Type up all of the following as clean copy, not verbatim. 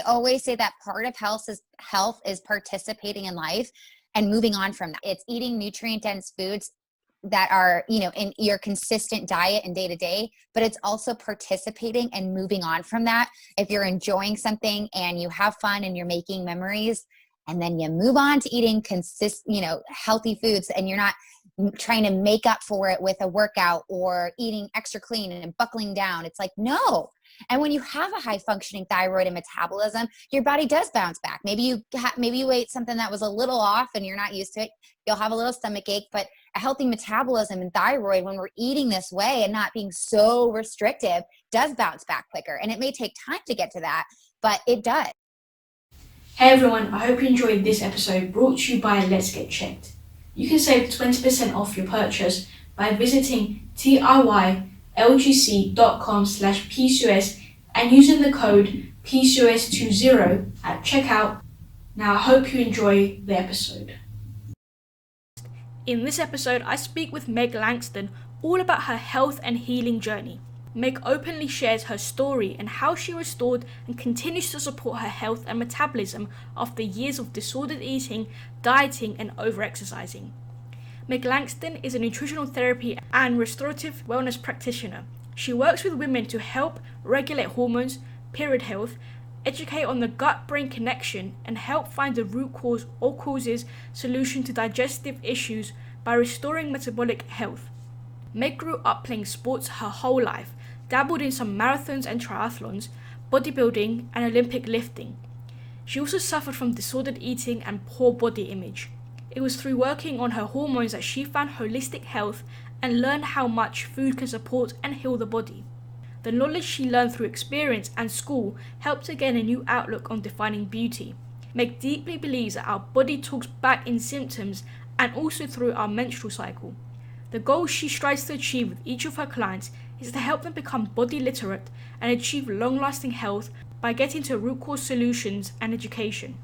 always say that part of health is participating in life and moving on from that. It's eating nutrient dense foods that are, in your consistent diet and day to day, but it's also participating and moving on from that. If you're enjoying something and you have fun and you're making memories, and then you move on to eating healthy foods, and you're not trying to make up for it with a workout or eating extra clean and buckling down. It's like, no. And when you have a high functioning thyroid and metabolism, your body does bounce back. Maybe you ate something that was a little off and you're not used to it. You'll have a little stomach ache, but a healthy metabolism and thyroid, when we're eating this way and not being so restrictive, does bounce back quicker. And it may take time to get to that, but it does. Hey everyone, I hope you enjoyed this episode brought to you by Let's Get Checked. You can save 20% off your purchase by visiting tiyLGC.com/PCOS and using the code PCOS20 at checkout. Now I hope you enjoy the episode. In this episode, I speak with Meg Langston all about her health and healing journey. Meg openly shares her story and how she restored and continues to support her health and metabolism after years of disordered eating, dieting, and over-exercising. Meg Langston is a nutritional therapy and restorative wellness practitioner. She works with women to help regulate hormones, period health, educate on the gut-brain connection, and help find the root cause or causes solution to digestive issues by restoring metabolic health. Meg grew up playing sports her whole life, dabbled in some marathons and triathlons, bodybuilding, and Olympic lifting. She also suffered from disordered eating and poor body image. It was through working on her hormones that she found holistic health and learned how much food can support and heal the body. The knowledge she learned through experience and school helped her gain a new outlook on defining beauty. Meg deeply believes that our body talks back in symptoms and also through our menstrual cycle. The goal she strives to achieve with each of her clients is to help them become body literate and achieve long-lasting health by getting to root cause solutions and education.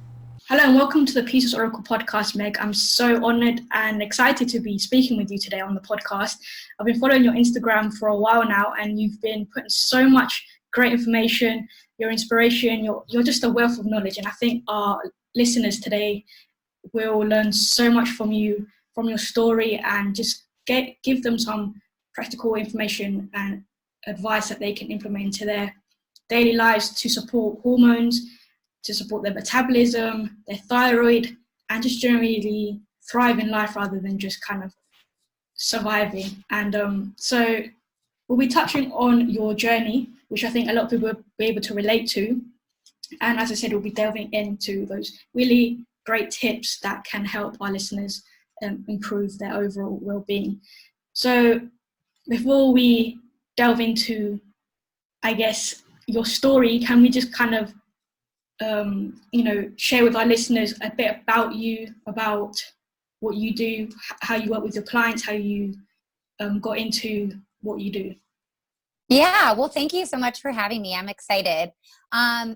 Hello and welcome to the PCOS Oracle Podcast, Meg. I'm so honoured and excited to be speaking with you today on the podcast. I've been following your Instagram for a while now, and you've been putting so much great information, your inspiration, you're just a wealth of knowledge, and I think our listeners today will learn so much from you, from your story, and just give them some practical information and advice that they can implement into their daily lives to support hormones, to support their metabolism, their thyroid, and just generally thrive in life rather than just kind of surviving. And so we'll be touching on your journey, which I think a lot of people will be able to relate to. And as I said, we'll be delving into those really great tips that can help our listeners improve their overall well-being. So before we delve into, I guess, your story, can we just kind of share with our listeners a bit about you, about what you do, how you work with your clients, how you got into what you do? Yeah, well, thank you so much for having me. I'm excited.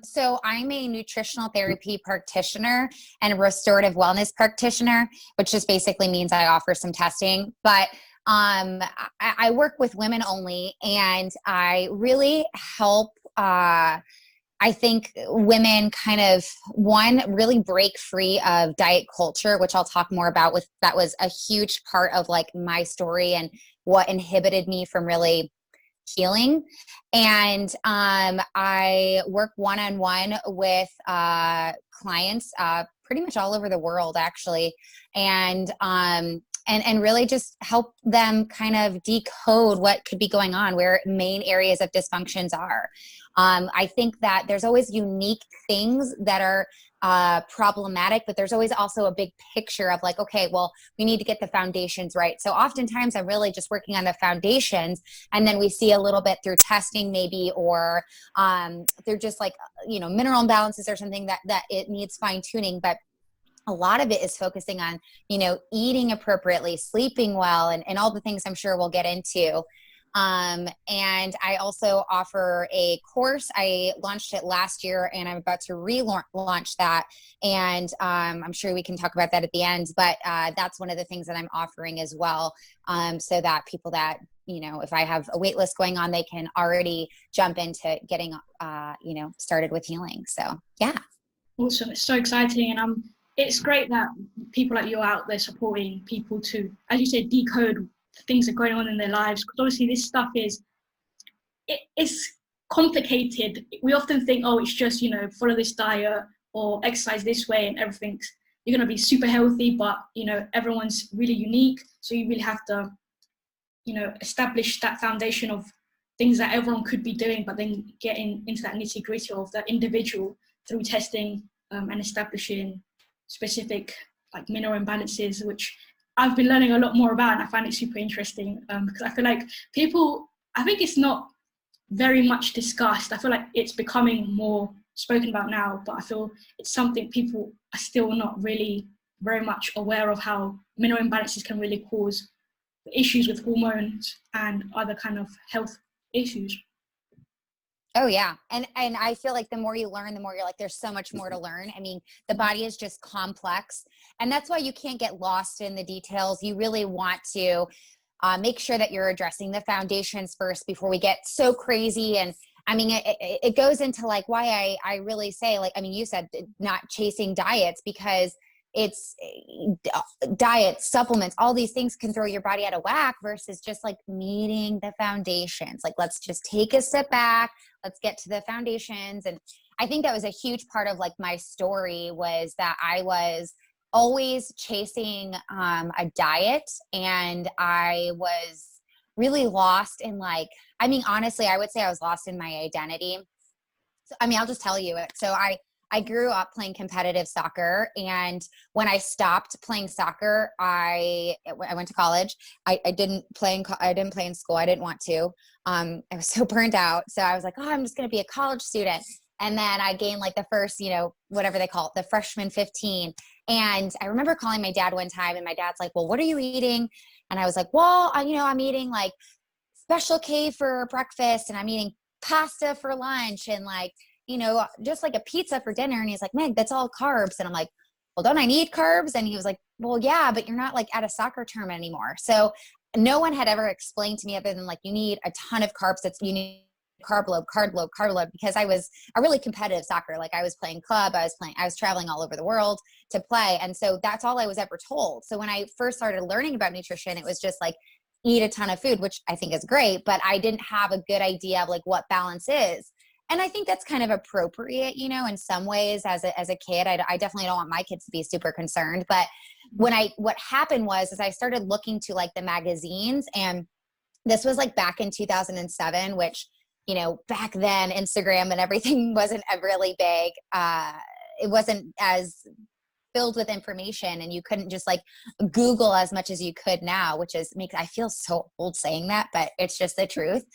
So I'm a nutritional therapy practitioner and a restorative wellness practitioner, which just basically means I offer some testing. But I work with women only, and I really help I think women kind of, one, really break free of diet culture, which I'll talk more about. That was a huge part of like my story and what inhibited me from really healing. And I work one-on-one with clients pretty much all over the world, actually, and really just help them kind of decode what could be going on, where main areas of dysfunctions are. I think that there's always unique things that are problematic, but there's always also a big picture of like, okay, well, we need to get the foundations right. So oftentimes I'm really just working on the foundations, and then we see a little bit through testing maybe, or they're just like, mineral imbalances or something that it needs fine tuning. But a lot of it is focusing on, eating appropriately, sleeping well, and all the things I'm sure we'll get into. And I also offer a course. I launched it last year and I'm about to relaunch that. And I'm sure we can talk about that at the end, but that's one of the things that I'm offering as well. So that people that, if I have a wait list going on, they can already jump into getting, started with healing. So, yeah. Awesome. It's so exciting. And it's great that people like you are out there supporting people to, as you said, decode things that are going on in their lives. Because obviously this stuff it's complicated. We often think, oh, it's just, follow this diet or exercise this way and you're going to be super healthy, but, everyone's really unique. So you really have to, establish that foundation of things that everyone could be doing, but then getting into that nitty gritty of that individual through testing and establishing specific like mineral imbalances, which I've been learning a lot more about, and I find it super interesting because I feel like I think it's not very much discussed. I feel like it's becoming more spoken about now, but I feel it's something people are still not really very much aware of, how mineral imbalances can really cause issues with hormones and other kind of health issues. Oh yeah. And I feel like the more you learn, the more you're like, there's so much more to learn. I mean, the body is just complex, and that's why you can't get lost in the details. You really want to make sure that you're addressing the foundations first before we get so crazy. And I mean, it goes into like why I really say, like, I mean, you said not chasing diets, because it's diets, supplements, all these things can throw your body out of whack versus just like meeting the foundations. Like, let's just take a step back. Let's get to the foundations. And I think that was a huge part of like my story, was that I was always chasing a diet, and I was really lost in like, I mean, honestly, I would say I was lost in my identity. So, I mean, I'll just tell you it. So I grew up playing competitive soccer, and when I stopped playing soccer, I went to college. I didn't play in school. I didn't want to. I was so burned out. So I was like, oh, I'm just going to be a college student. And then I gained like the first, whatever they call it, the freshman 15. And I remember calling my dad one time, and my dad's like, well, what are you eating? And I was like, well, I'm eating like Special K for breakfast, and I'm eating pasta for lunch, and like, just like a pizza for dinner. And he's like, Meg, that's all carbs. And I'm like, well, don't I need carbs? And he was like, well, yeah, but you're not like at a soccer tournament anymore. So no one had ever explained to me other than like, you need a ton of carbs. You need carb load, because I was a really competitive soccer. Like, I was playing club, I was traveling all over the world to play. And so that's all I was ever told. So when I first started learning about nutrition, it was just like, eat a ton of food, which I think is great, but I didn't have a good idea of like what balance is. And I think that's kind of appropriate, in some ways as a kid. I definitely don't want my kids to be super concerned. But what happened was I started looking to like the magazines, and this was like back in 2007, which, back then Instagram and everything wasn't really big. It wasn't as filled with information, and you couldn't just like Google as much as you could now, which I feel so old saying that, but it's just the truth.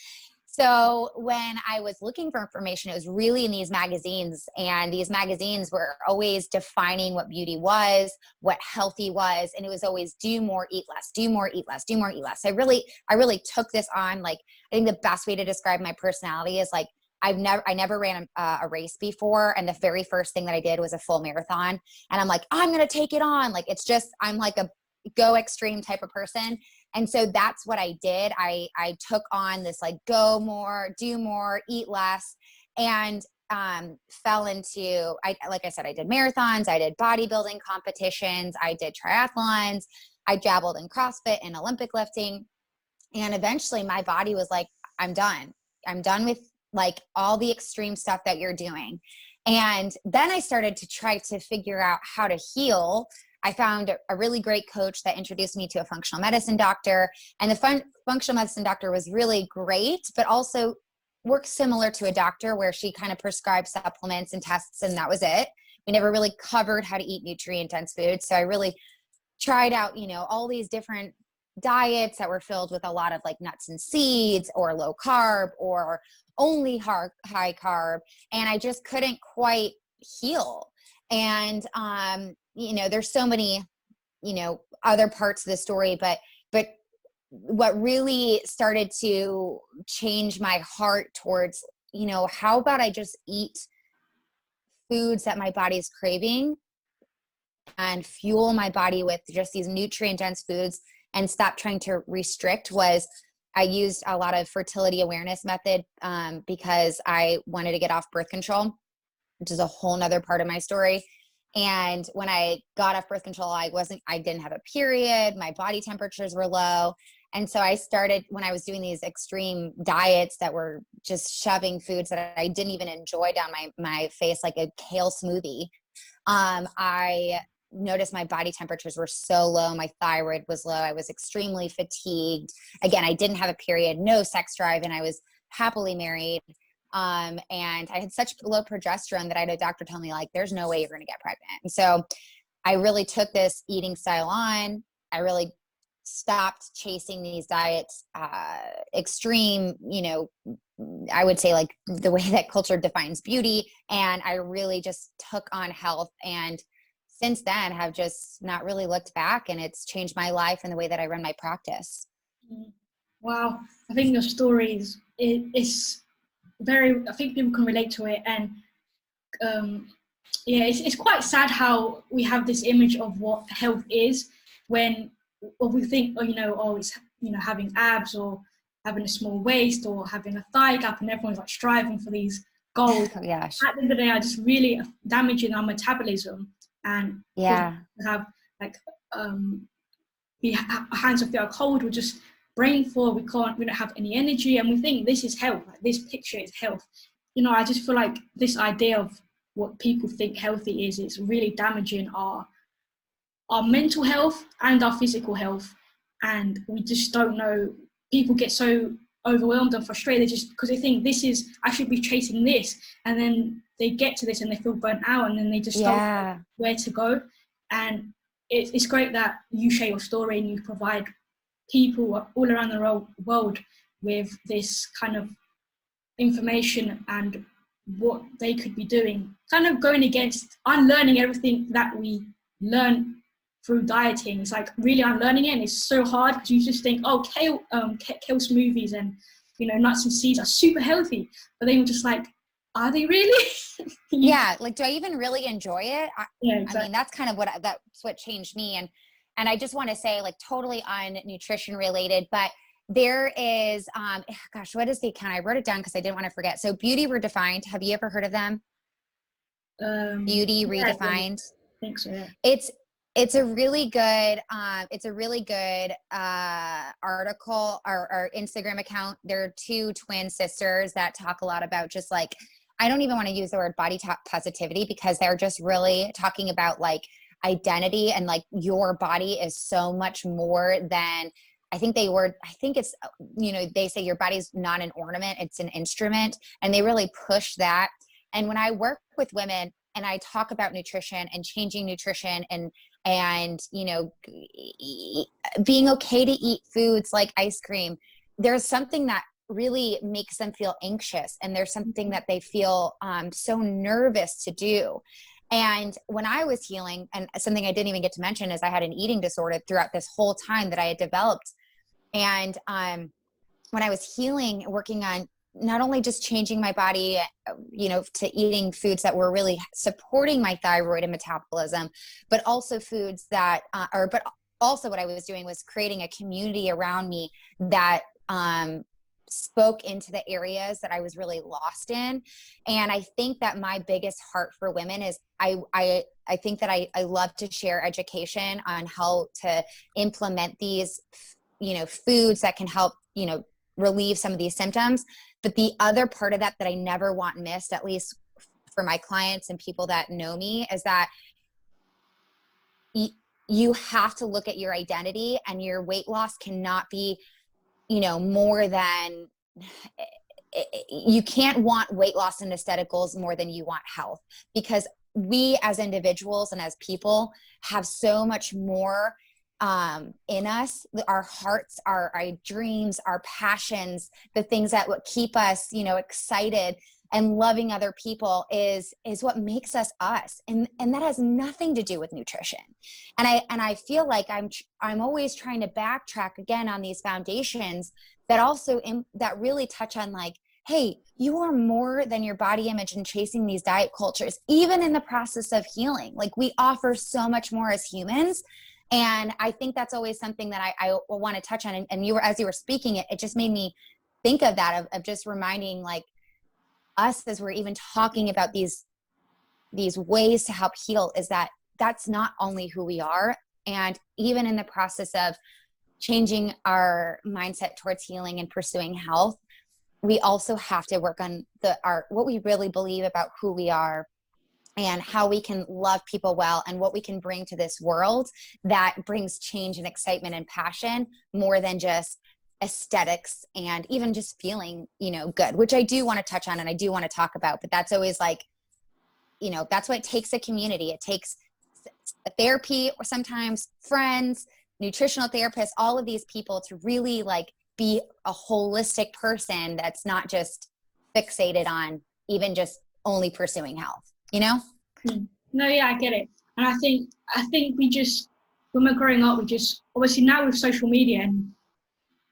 So when I was looking for information, it was really in these magazines, and these magazines were always defining what beauty was, what healthy was. And it was always do more, eat less, do more, eat less, do more, eat less. I really took this on. Like, I think the best way to describe my personality is like, I never ran a race before. And the very first thing that I did was a full marathon. And I'm like, I'm going to take it on. Like, I'm like a go extreme type of person. And so that's what I did. I took on this like go more, do more, eat less, and fell into, like I said, I did marathons, I did bodybuilding competitions, I did triathlons, I dabbled in CrossFit and Olympic lifting. And eventually my body was like, I'm done. I'm done with like all the extreme stuff that you're doing. And then I started to try to figure out how to heal. I found a really great coach that introduced me to a functional medicine doctor. And the functional medicine doctor was really great, but also worked similar to a doctor, where she kind of prescribed supplements and tests, and that was it. We never really covered how to eat nutrient-dense foods. So I really tried out, all these different diets that were filled with a lot of like nuts and seeds, or low carb, or only high carb. And I just couldn't quite heal. And, there's so many, other parts of the story, but what really started to change my heart towards, how about I just eat foods that my body is craving and fuel my body with just these nutrient dense foods and stop trying to restrict, was I used a lot of fertility awareness method because I wanted to get off birth control, which is a whole nother part of my story. And when I got off birth control, I didn't have a period. My body temperatures were low. And so I started, when I was doing these extreme diets that were just shoving foods that I didn't even enjoy down my face, like a kale smoothie, I noticed my body temperatures were so low. My thyroid was low. I was extremely fatigued. Again, I didn't have a period, no sex drive, and I was happily married. And I had such low progesterone that I had a doctor tell me, like, there's no way you're going to get pregnant. And so I really took this eating style on. I really stopped chasing these diets, extreme, I would say, like, the way that culture defines beauty. And I really just took on health, and since then have just not really looked back, and it's changed my life and the way that I run my practice. Wow. I think your story is very, I think people can relate to it. And it's quite sad how we have this image of what health is when we think, it's, having abs or having a small waist or having a thigh gap, and everyone's like striving for these goals. Oh, yeah. At the end of the day, are just really damaging our metabolism. And yeah, have like our hands and feet are cold, we're just brain fog, we don't have any energy, and we think this is health, like this picture is health. I just feel like this idea of what people think healthy is, it's really damaging our mental health and our physical health. And we just don't know, people get so overwhelmed and frustrated just because they think I should be chasing this, and then they get to this and they feel burnt out, and then they just don't know where to go. And it's great that you share your story and you provide people all around the world with this kind of information and what they could be doing, kind of going against unlearning everything that we learn through dieting. It's like really unlearning it, and it's so hard because you just think, kale smoothies and nuts and seeds are super healthy, but then you're just like, are they really? Yeah, like, do I even really enjoy it? Yeah, exactly. I mean, that's kind of that's what changed me. And I just want to say, like, totally nutrition related, but there is, what is the account? I wrote it down because I didn't want to forget. So Beauty Redefined. Have you ever heard of them? Beauty Redefined. I think so. Yeah. It's a really good article or Instagram account. There are two twin sisters that talk a lot about just, like, I don't even want to use the word body positivity, because they're just really talking about, like, identity, and, like, your body is so much more than, I think it's, they say your body's not an ornament, it's an instrument. And they really push that. And when I work with women and I talk about nutrition and changing nutrition and being okay to eat foods like ice cream, there's something that really makes them feel anxious, and there's something that they feel so nervous to do. And when I was healing, and something I didn't even get to mention is I had an eating disorder throughout this whole time that I had developed. And when I was healing, working on not only just changing my body, to eating foods that were really supporting my thyroid and metabolism, but also foods that, but also what I was doing was creating a community around me that spoke into the areas that I was really lost in. And I think that my biggest heart for women is I think that I love to share education on how to implement these, foods that can help, relieve some of these symptoms. But the other part of that I never want missed, at least for my clients and people that know me, is that you have to look at your identity, and your weight loss cannot be, more than, you can't want weight loss and aesthetic goals more than you want health, because we as individuals and as people have so much more in us, our hearts, our dreams, our passions, the things that would keep us, excited. and loving other people is what makes us us. And that has nothing to do with nutrition. And I feel like I'm always trying to backtrack again on these foundations that also that really touch on like, hey, you are more than your body image and chasing these diet cultures, even in the process of healing. Like, we offer so much more as humans. And I think that's always something that I want to touch on. And you were, as you were speaking, it just made me think of that, of just reminding like us, as we're even talking about these ways to help heal, is that that's not only who we are. And even in the process of changing our mindset towards healing and pursuing health, we also have to work on what we really believe about who we are and how we can love people well, and what we can bring to this world that brings change and excitement and passion more than just aesthetics and even just feeling, good, which I do want to touch on and I do want to talk about. But that's always like, that's what it takes, a community. It takes a therapy, or sometimes friends, nutritional therapists, all of these people to really like be a holistic person that's not just fixated on even just only pursuing health, No, yeah, I get it. And I think we just, when we're growing up, we just, obviously now with social media and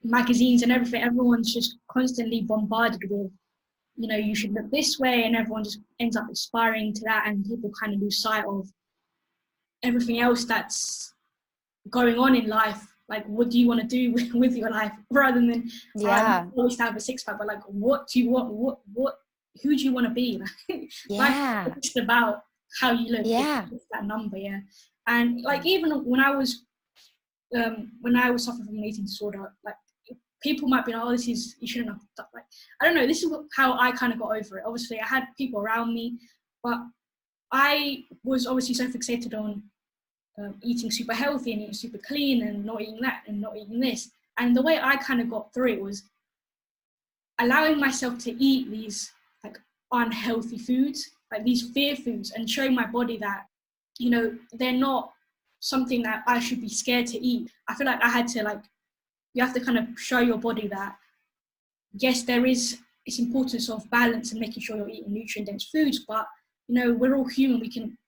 magazines and everything, everyone's just constantly bombarded with, you should look this way, and everyone just ends up aspiring to that, and people kind of lose sight of everything else that's going on in life. Like, what do you want to do with your life, rather than always have a six pack, but like, what do you want? Who do you want to be? Yeah. Like, it's about how you look. Yeah. It's that number, yeah. And like, even when I was suffering from an eating disorder, like, people might be like, oh, you shouldn't have done. Like, I don't know. This is how I kind of got over it. Obviously, I had people around me, but I was obviously so fixated on eating super healthy and eating super clean and not eating that and not eating this. And the way I kind of got through it was allowing myself to eat these like unhealthy foods, like these fear foods, and showing my body that, they're not something that I should be scared to eat. I feel like I had to, like, you have to kind of show your body that, yes, there is its importance of balance and making sure you're eating nutrient-dense foods, but, we're all human. We can,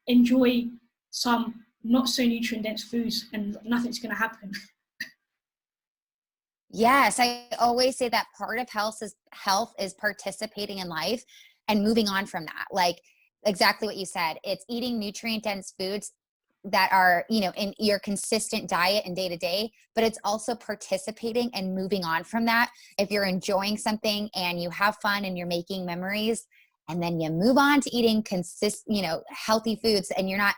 enjoy some not so nutrient-dense foods and nothing's going to happen. Yes, I always say that part of health is participating in life and moving on from that. Like, exactly what you said. It's eating nutrient-dense foods that are, in your consistent diet and day to day, but it's also participating and moving on from that. If you're enjoying something and you have fun and you're making memories, and then you move on to eating healthy foods, and you're not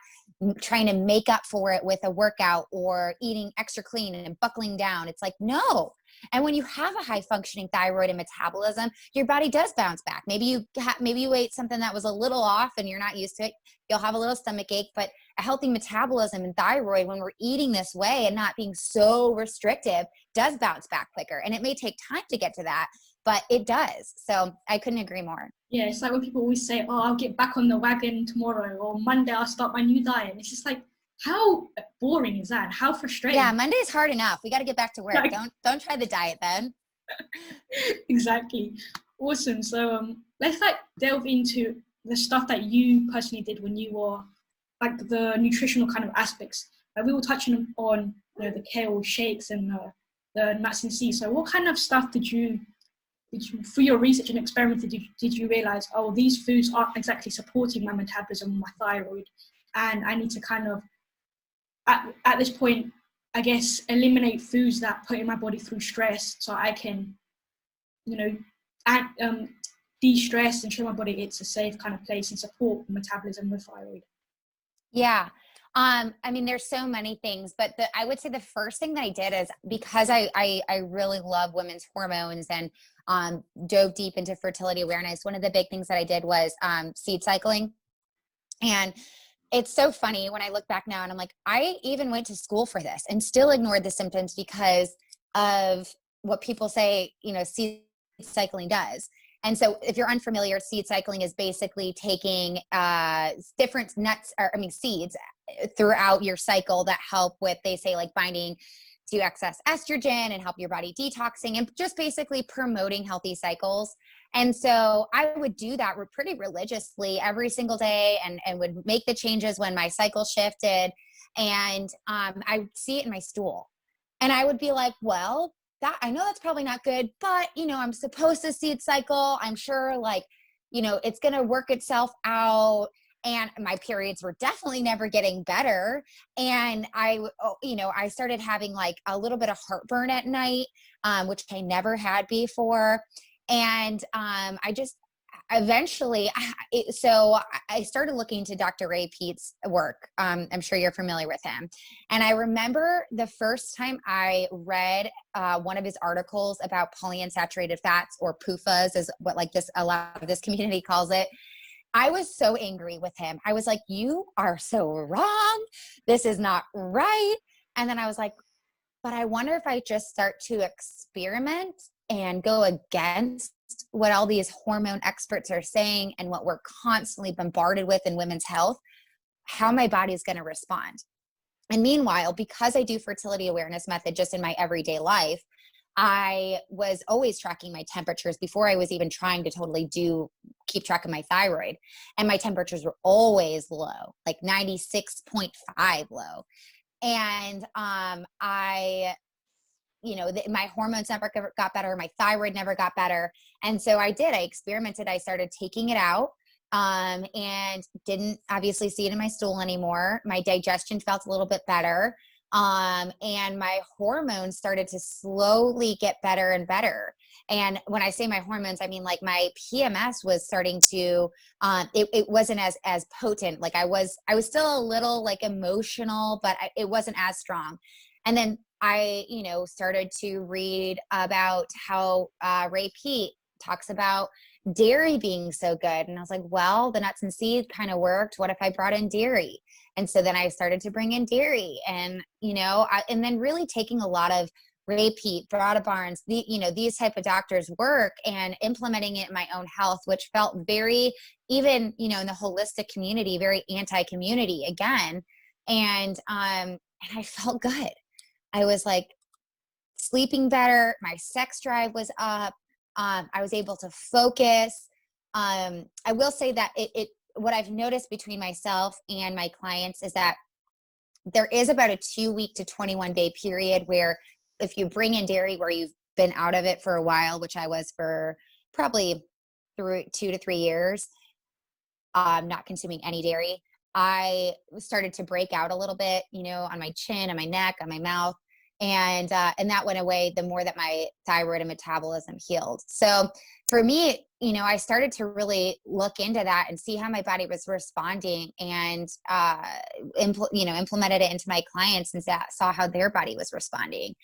trying to make up for it with a workout or eating extra clean and buckling down. It's like, no. And when you have a high functioning thyroid and metabolism, your body does bounce back. Maybe you ate something that was a little off and you're not used to it. You'll have a little stomach ache, but a healthy metabolism and thyroid, when we're eating this way and not being so restrictive, does bounce back quicker. And it may take time to get to that, but it does. So I couldn't agree more. Yeah, it's like when people always say, oh, I'll get back on the wagon tomorrow, or Monday I'll start my new diet. And it's just like, how boring is that? How frustrating? Yeah, Monday's hard enough. We got to get back to work. Like, don't try the diet then. Exactly. Awesome. So let's delve into the stuff that you personally did when you were like the nutritional kind of aspects. Like, we were touching on the kale shakes and the nuts and seeds. So what kind of stuff did you through your research and experiment did you realize, oh, these foods aren't exactly supporting my metabolism, my thyroid, and I need to kind of at this point, I guess, eliminate foods that put in my body through stress, so I can de-stress and show my body it's a safe kind of place and support metabolism with thyroid? Yeah. I mean, there's so many things, but I would say the first thing that I did is, because I really love women's hormones and dove deep into fertility awareness, one of the big things that I did was seed cycling. And it's so funny when I look back now and I'm like, I even went to school for this and still ignored the symptoms because of what people say, seed cycling does. And so if you're unfamiliar, seed cycling is basically taking different seeds throughout your cycle that help with, they say, like binding to excess estrogen and help your body detoxing and just basically promoting healthy cycles. And so I would do that pretty religiously every single day, and would make the changes when my cycle shifted. And I would see it in my stool. And I would be like, well, that, I know that's probably not good, but I'm supposed to seed cycle. I'm sure it's going to work itself out. And my periods were definitely never getting better. And I started having like a little bit of heartburn at night, which I never had before. And I just eventually, so I started looking into Dr. Ray Peat's work. I'm sure you're familiar with him. And I remember the first time I read one of his articles about polyunsaturated fats, or PUFAs is what a lot of this community calls it. I was so angry with him. I was like, you are so wrong. This is not right. And then I was like, but I wonder if I just start to experiment and go against what all these hormone experts are saying and what we're constantly bombarded with in women's health, how my body is going to respond. And meanwhile, because I do fertility awareness method just in my everyday life, I was always tracking my temperatures before I was even trying to totally keep track of my thyroid. And my temperatures were always low, like 96.5 low. And my hormones never got better. My thyroid never got better. And so I experimented. I started taking it out, and didn't obviously see it in my stool anymore. My digestion felt a little bit better. And my hormones started to slowly get better and better. And when I say my hormones, I mean like my PMS was starting to, it wasn't as potent. Like I was still a little like emotional, but it wasn't as strong. And then I, started to read about how Ray Peat talks about dairy being so good. And I was like, well, the nuts and seeds kind of worked. What if I brought in dairy? And so then I started to bring in dairy, and, and then really taking a lot of Ray Peat, Brada Barnes, these type of doctors' work and implementing it in my own health, which felt very, even, in the holistic community, very anti-community again. And I felt good. I was like sleeping better. My sex drive was up. I was able to focus. I will say that what I've noticed between myself and my clients is that there is about a 2-week to 21-day period where if you bring in dairy where you've been out of it for a while, which I was for probably 2 to 3 years, not consuming any dairy, I started to break out a little bit, on my chin, on my neck, on my mouth. And that went away the more that my thyroid and metabolism healed. So for me, I started to really look into that and see how my body was responding, and, implemented it into my clients and saw how their body was responding.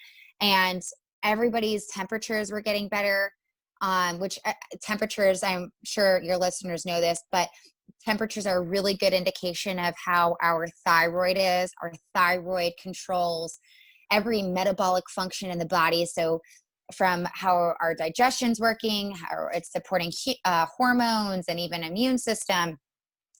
And everybody's temperatures were getting better, which temperatures, I'm sure your listeners know this, but temperatures are a really good indication of how our thyroid is. Our thyroid controls every metabolic function in the body. So from how our digestion's working, how it's supporting hormones and even immune system.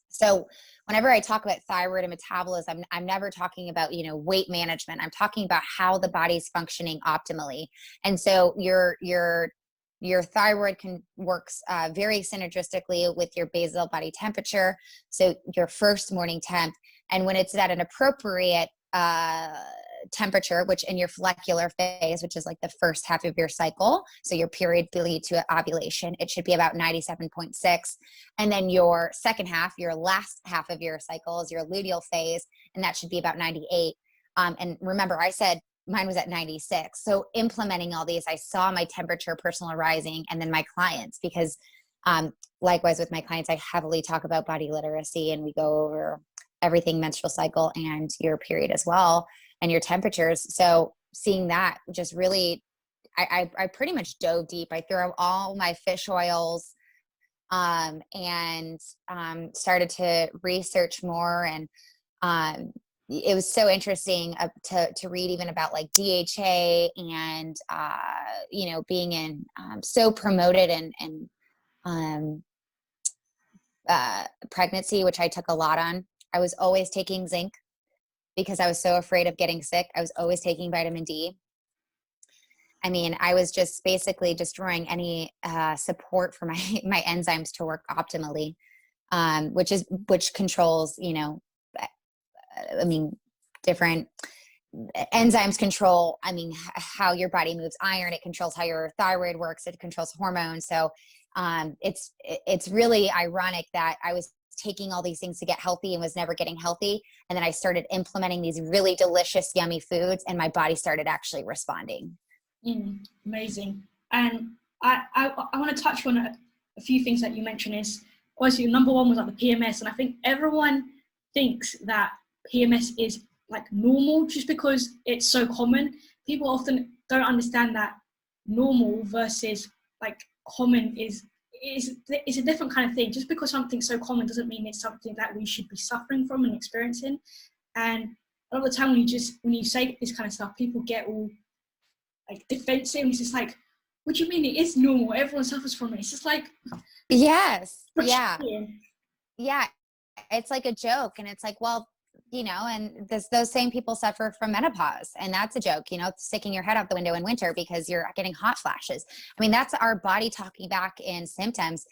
So whenever I talk about thyroid and metabolism, I'm never talking about, weight management. I'm talking about how the body's functioning optimally. And so your thyroid works very synergistically with your basal body temperature. So your first morning temp. And when it's at an appropriate temperature, which in your follicular phase, which is like the first half of your cycle, so your period lead to ovulation, it should be about 97.6. And then your second half, your last half of your cycle, is your luteal phase, and that should be about 98. And remember, I said mine was at 96. So implementing all these, I saw my temperature personal rising, and then my clients, because likewise with my clients, I heavily talk about body literacy, and we go over everything menstrual cycle and your period as well, and your temperatures. So seeing that just really, I pretty much dove deep. I threw out all my fish oils, and started to research more. And it was so interesting to read even about like DHA and, being in so promoted and pregnancy, which I took a lot on. I was always taking zinc because I was so afraid of getting sick. I was always taking vitamin D. I mean, I was just basically destroying any support for my enzymes to work optimally, which controls, you know, I mean, different enzymes control, I mean, how your body moves iron. It controls how your thyroid works. It controls hormones. So it's really ironic that I was taking all these things to get healthy and was never getting healthy. And then I started implementing these really delicious, yummy foods, and my body started actually responding. Amazing. And I want to touch on a few things that you mentioned. Is obviously number one was like the PMS, and I think everyone thinks that PMS is like normal just because it's so common. People often don't understand that normal versus like common is a different kind of thing. Just because something's so common doesn't mean it's something that we should be suffering from and experiencing. And a lot of the time when you say this kind of stuff, people get all like defensive. It's just like, what do you mean it is normal? Everyone suffers from it. It's just like, yes, yeah, it's like a joke, and it's like, well, you know, and those same people suffer from menopause, and that's a joke, you know, sticking your head out the window in winter because you're getting hot flashes. I mean, that's our body talking back in symptoms.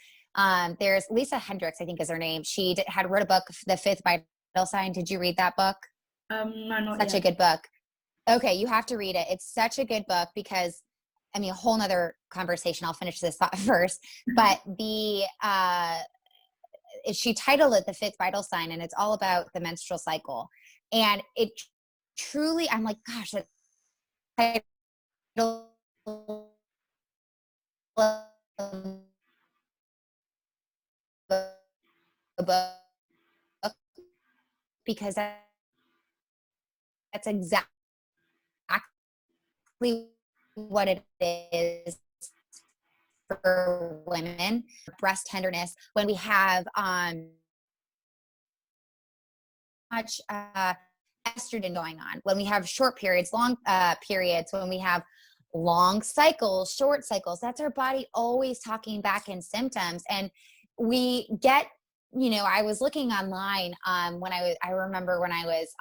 There's Lisa Hendricks, I think is her name. She wrote a book, The Fifth Vital Sign. Did you read that book? No, not Such yet. a good book. Okay, you have to read it. It's such a good book because, I mean, a whole nother conversation. I'll finish this thought first. But she titled it The Fifth Vital Sign, and it's all about the menstrual cycle. And it truly, I'm like, gosh, that title book, because that's exactly what it is for women. Breast tenderness, when we have much estrogen going on, when we have short periods, long periods, when we have long cycles, short cycles, that's our body always talking back in symptoms. And we get, you know, I was looking online I remember when I was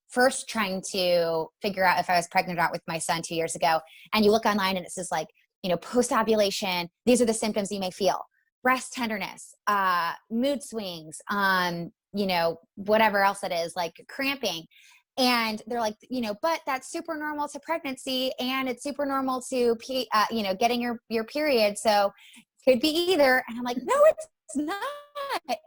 first trying to figure out if I was pregnant or not with my son 2 years ago. And you look online and it's just like, you know, post-ovulation, these are the symptoms you may feel: breast tenderness, mood swings, you know, whatever else it is, like cramping. And they're like, you know, but that's super normal to pregnancy, and it's super normal to, you know, getting your period. So could be either. And I'm like, no, it's not.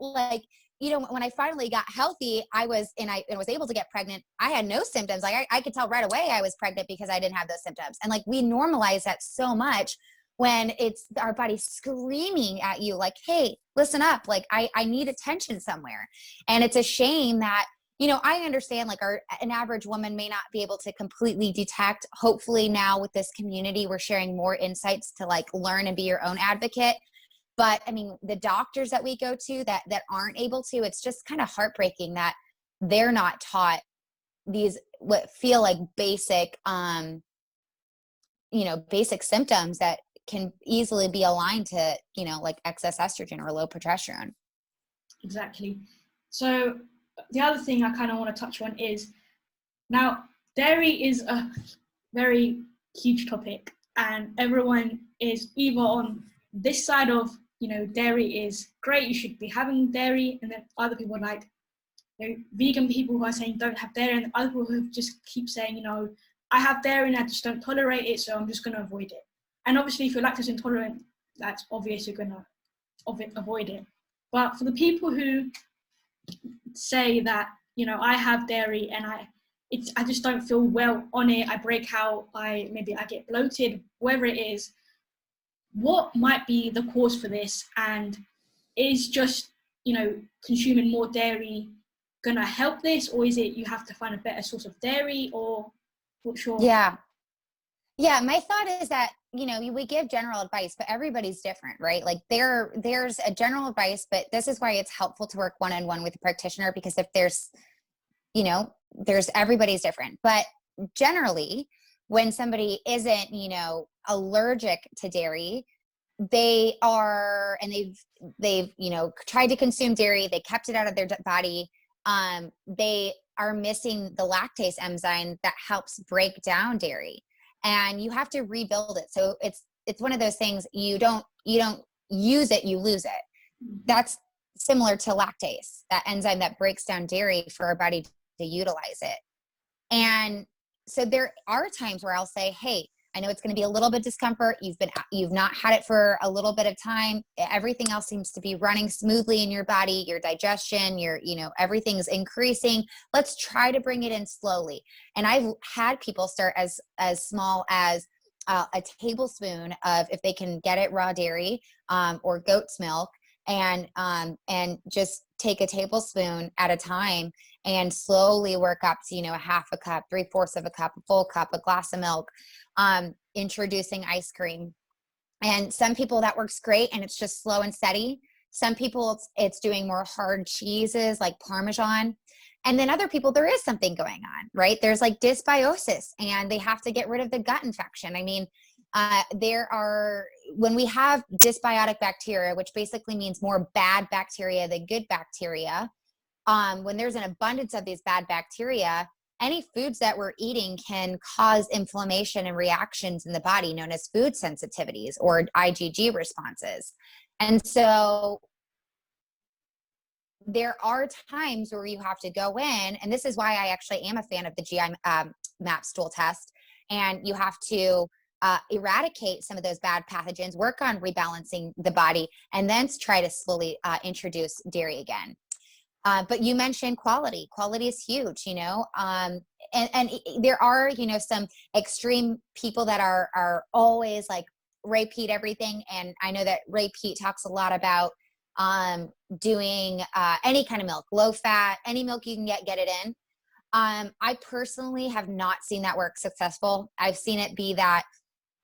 Like, you know, when I finally got healthy, I was able to get pregnant. I had no symptoms. Like I could tell right away I was pregnant because I didn't have those symptoms. And like, we normalize that so much when it's our body screaming at you like, hey, listen up. Like I need attention somewhere. And it's a shame that, you know, I understand like an average woman may not be able to completely detect. Hopefully now with this community, we're sharing more insights to like learn and be your own advocate. But I mean, the doctors that we go to that aren't able to, it's just kind of heartbreaking that they're not taught these what feel like basic, you know, basic symptoms that can easily be aligned to, you know, like excess estrogen or low progesterone. Exactly. So the other thing I kind of want to touch on is, now dairy is a very huge topic, and everyone is either on this side of, you know, dairy is great, you should be having dairy, and then other people are like, you know, vegan people who are saying don't have dairy, and other people who just keep saying, you know, I have dairy and I just don't tolerate it, so I'm just going to avoid it. And obviously if you're lactose intolerant, that's obvious, you're going to avoid it. But for the people who say that, you know, I have dairy and I just don't feel well on it, I break out, I get bloated, whatever it is, what might be the cause for this? And is just, you know, consuming more dairy gonna help this, or is it you have to find a better source of dairy, or what's your... Yeah, my thought is that, you know, we give general advice, but everybody's different, right? Like there's a general advice, but this is why it's helpful to work one-on-one with a practitioner, because if there's, you know, everybody's different. But generally, when somebody isn't, you know, allergic to dairy, they are, and they've, you know, tried to consume dairy, they kept it out of their body, they are missing the lactase enzyme that helps break down dairy. and you have to rebuild it. So it's one of those things, you don't use it, you lose it. That's similar to lactase, that enzyme that breaks down dairy for our body to utilize it. And so there are times where I'll say, hey, I know it's going to be a little bit discomfort. You've not had it for a little bit of time. Everything else seems to be running smoothly in your body, your digestion, everything's increasing. Let's try to bring it in slowly. And I've had people start as small as a tablespoon of, if they can get it, raw dairy or goat's milk, and just take a tablespoon at a time and slowly work up to, a half a cup, 3/4 of a cup, a full cup, a glass of milk, introducing ice cream. And some people that works great and it's just slow and steady. Some people it's doing more hard cheeses like Parmesan. And then other people, there is something going on, right? There's like dysbiosis and they have to get rid of the gut infection. I mean, when we have dysbiotic bacteria, which basically means more bad bacteria than good bacteria, when there's an abundance of these bad bacteria, any foods that we're eating can cause inflammation and reactions in the body known as food sensitivities or IgG responses. And so there are times where you have to go in, and this is why I actually am a fan of the GI map stool test, and you have to eradicate some of those bad pathogens, work on rebalancing the body, and then try to slowly introduce dairy again. But you mentioned quality. Quality is huge, and there are, some extreme people that are always like Ray Peat everything. And I know that Ray Peat talks a lot about doing any kind of milk, low fat, any milk you can get it in. I personally have not seen that work successful. I've seen it be that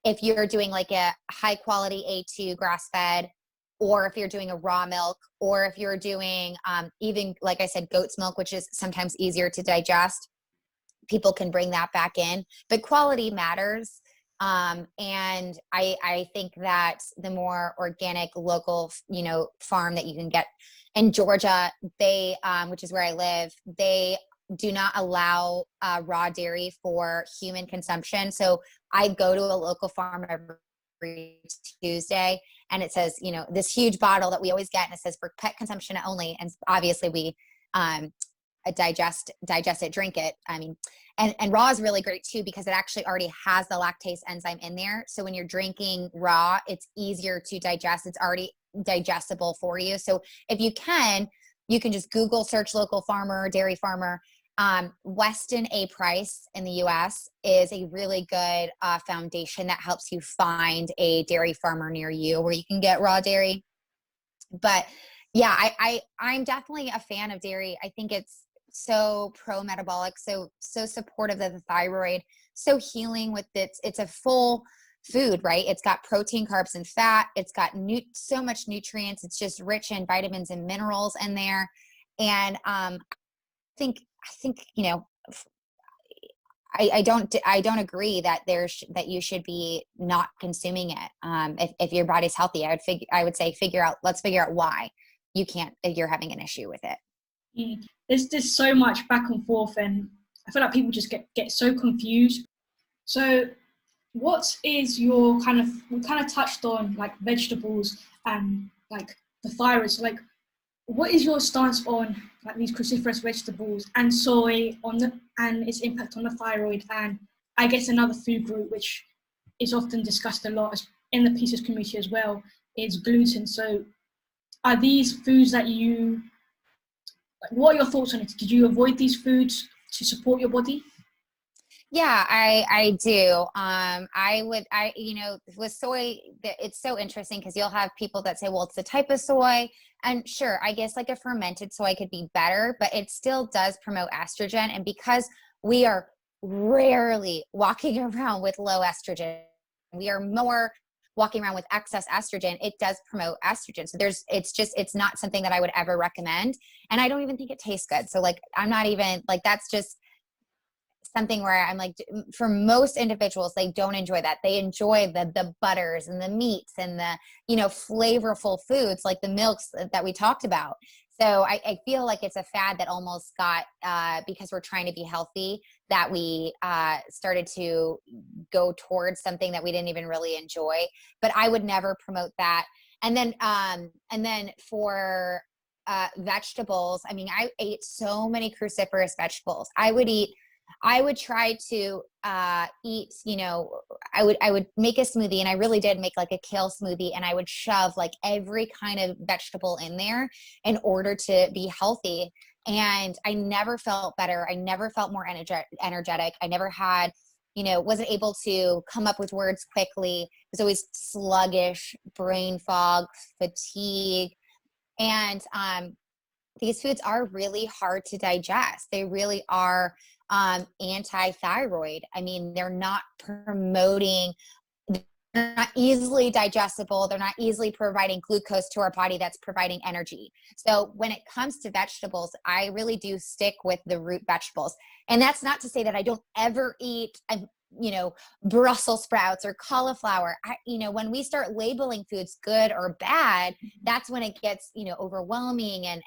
if you're doing like a high quality A2 grass fed, or if you're doing a raw milk, or if you're doing even, like I said, goat's milk, which is sometimes easier to digest, people can bring that back in. But quality matters. And I think that the more organic, local, farm that you can get in Georgia, they, which is where I live, they do not allow raw dairy for human consumption. So I go to a local farm every Tuesday, and it says, this huge bottle that we always get, and it says for pet consumption only. And obviously we digest it, drink it. I mean, and raw is really great too, because it actually already has the lactase enzyme in there. So when you're drinking raw, it's easier to digest. It's already digestible for you. So if you can just Google search local farmer, dairy farmer. Weston A. Price in the US is a really good foundation that helps you find a dairy farmer near you where you can get raw dairy. But yeah, I'm definitely a fan of dairy. I think it's so pro-metabolic, so supportive of the thyroid, so healing with it's a full food, right? It's got protein, carbs, and fat. It's got so much nutrients. It's just rich in vitamins and minerals in there. And I think I don't agree that that you should be not consuming it. If your body's healthy, I would say let's figure out why you're having an issue with it. There's so much back and forth, and I feel like people just get so confused. So what is your we kind of touched on like vegetables and like the thyroid. So like, what is your stance on like these cruciferous vegetables and soy and its impact on the thyroid? And I guess another food group which is often discussed a lot in the PCOS community as well is gluten. So are these foods that what are your thoughts on it? Did you avoid these foods to support your body? Yeah, I do. With soy, it's so interesting because you'll have people that say, well, it's the type of soy. And sure, I guess like a fermented soy could be better, but it still does promote estrogen. And because we are rarely walking around with low estrogen, we are more walking around with excess estrogen, it does promote estrogen. So it's not something that I would ever recommend. And I don't even think it tastes good. So like, I'm not even like, that's just something where I'm like, for most individuals, they don't enjoy that. They enjoy the butters and the meats and the, flavorful foods like the milks that we talked about. So I feel like it's a fad that almost got, because we're trying to be healthy, that we started to go towards something that we didn't even really enjoy. But I would never promote that. And then for vegetables, I mean, I ate so many cruciferous vegetables. I would try to eat, I would make a smoothie, and I really did make like a kale smoothie, and I would shove like every kind of vegetable in there in order to be healthy. And I never felt better. I never felt more energetic. I never had, wasn't able to come up with words quickly. It was always sluggish, brain fog, fatigue. And these foods are really hard to digest. They really are anti-thyroid. I mean, they're not easily digestible. They're not easily providing glucose to our body that's providing energy. So when it comes to vegetables, I really do stick with the root vegetables. And that's not to say that I don't ever eat, Brussels sprouts or cauliflower. When we start labeling foods good or bad, that's when it gets, overwhelming and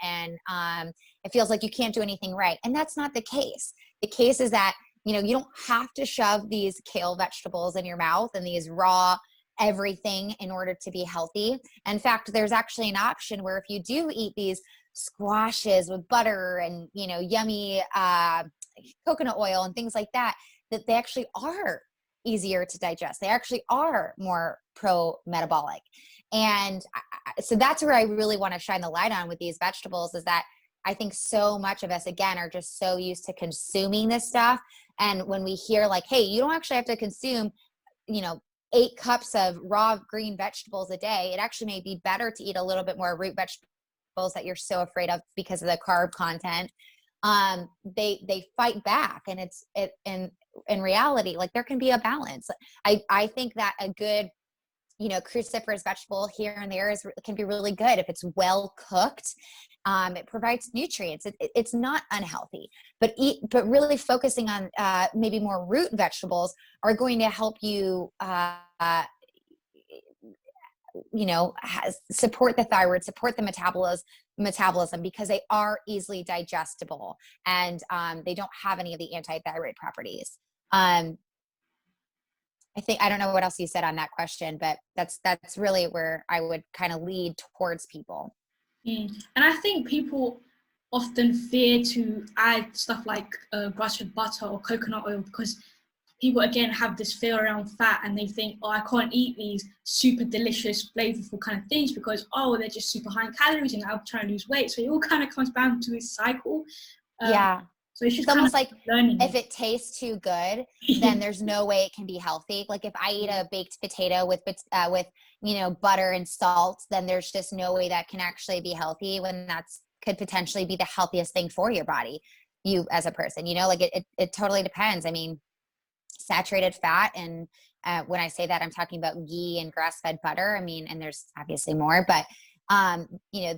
it feels like you can't do anything right. And that's not the case. The case is that, you don't have to shove these kale vegetables in your mouth and these raw everything in order to be healthy. In fact, there's actually an option where if you do eat these squashes with butter and, yummy coconut oil and things like that, that they actually are easier to digest. They actually are more pro-metabolic. And so that's where I really want to shine the light on with these vegetables, is that I think so much of us, again, are just so used to consuming this stuff. And when we hear like, hey, you don't actually have to consume, 8 cups of raw green vegetables a day, it actually may be better to eat a little bit more root vegetables that you're so afraid of because of the carb content. They fight back, and in reality, like, there can be a balance. I think that a good, cruciferous vegetable here and there can be really good if it's well cooked. It provides nutrients. It's not unhealthy, but really focusing on maybe more root vegetables are going to help you, support the thyroid, support the metabolism, because they are easily digestible, and they don't have any of the anti-thyroid properties. I don't know what else you said on that question, but that's really where I would kind of lead towards people. And I think people often fear to add stuff like grass-fed butter or coconut oil, because people, again, have this fear around fat, and they think, I can't eat these super delicious, flavorful kind of things because, they're just super high in calories and I'm trying to lose weight. So it all kind of comes down to this cycle. Yeah. So it's almost like learning. If it tastes too good, then there's no way it can be healthy. Like if I eat a baked potato with butter and salt, then there's just no way that can actually be healthy, when could potentially be the healthiest thing for your body, you as a person. It totally depends. I mean, saturated fat, and when I say that, I'm talking about ghee and grass-fed butter. I mean, and there's obviously more, but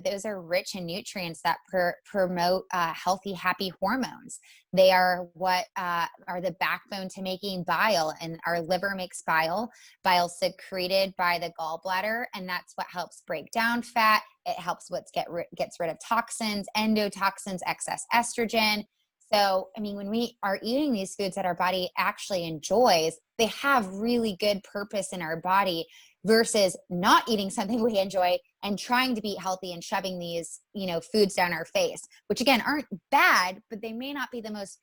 those are rich in nutrients that promote healthy, happy hormones. They are what are the backbone to making bile, and our liver makes bile. Bile secreted by the gallbladder, and that's what helps break down fat. It helps gets rid of toxins, endotoxins, excess estrogen. So, I mean, when we are eating these foods that our body actually enjoys, they have really good purpose in our body, versus not eating something we enjoy and trying to be healthy and shoving these, foods down our face, which again aren't bad, but they may not be the most,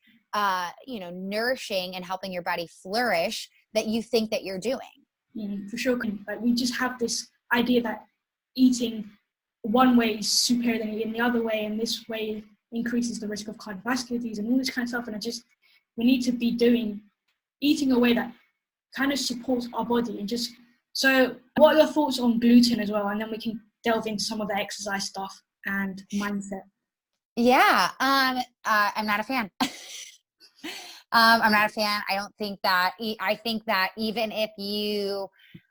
nourishing and helping your body flourish that you think that you're doing. For sure. Like, we just have this idea that eating one way is superior than eating the other way, and this way increases the risk of cardiovascular disease and all this kind of stuff. And we need to be eating a way that kind of supports our body. And so what are your thoughts on gluten as well? And then we can delve into some of the exercise stuff and mindset. Yeah. I'm not a fan. I'm not a fan. I think that even if you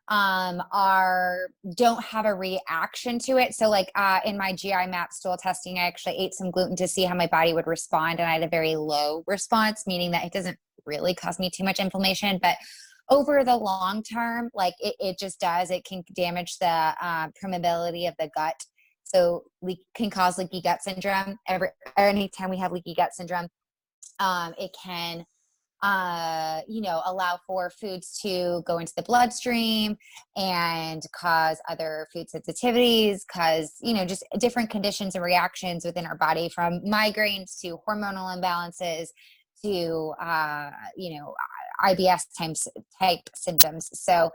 don't have a reaction to it. So like in my GI map stool testing, I actually ate some gluten to see how my body would respond. And I had a very low response, meaning that it doesn't really cause me too much inflammation, but over the long term, like it just does, it can damage the permeability of the gut. So can cause leaky gut syndrome. Anytime we have leaky gut syndrome, it can allow for foods to go into the bloodstream and cause other food sensitivities, cause, just different conditions and reactions within our body, from migraines to hormonal imbalances to, IBS type symptoms. So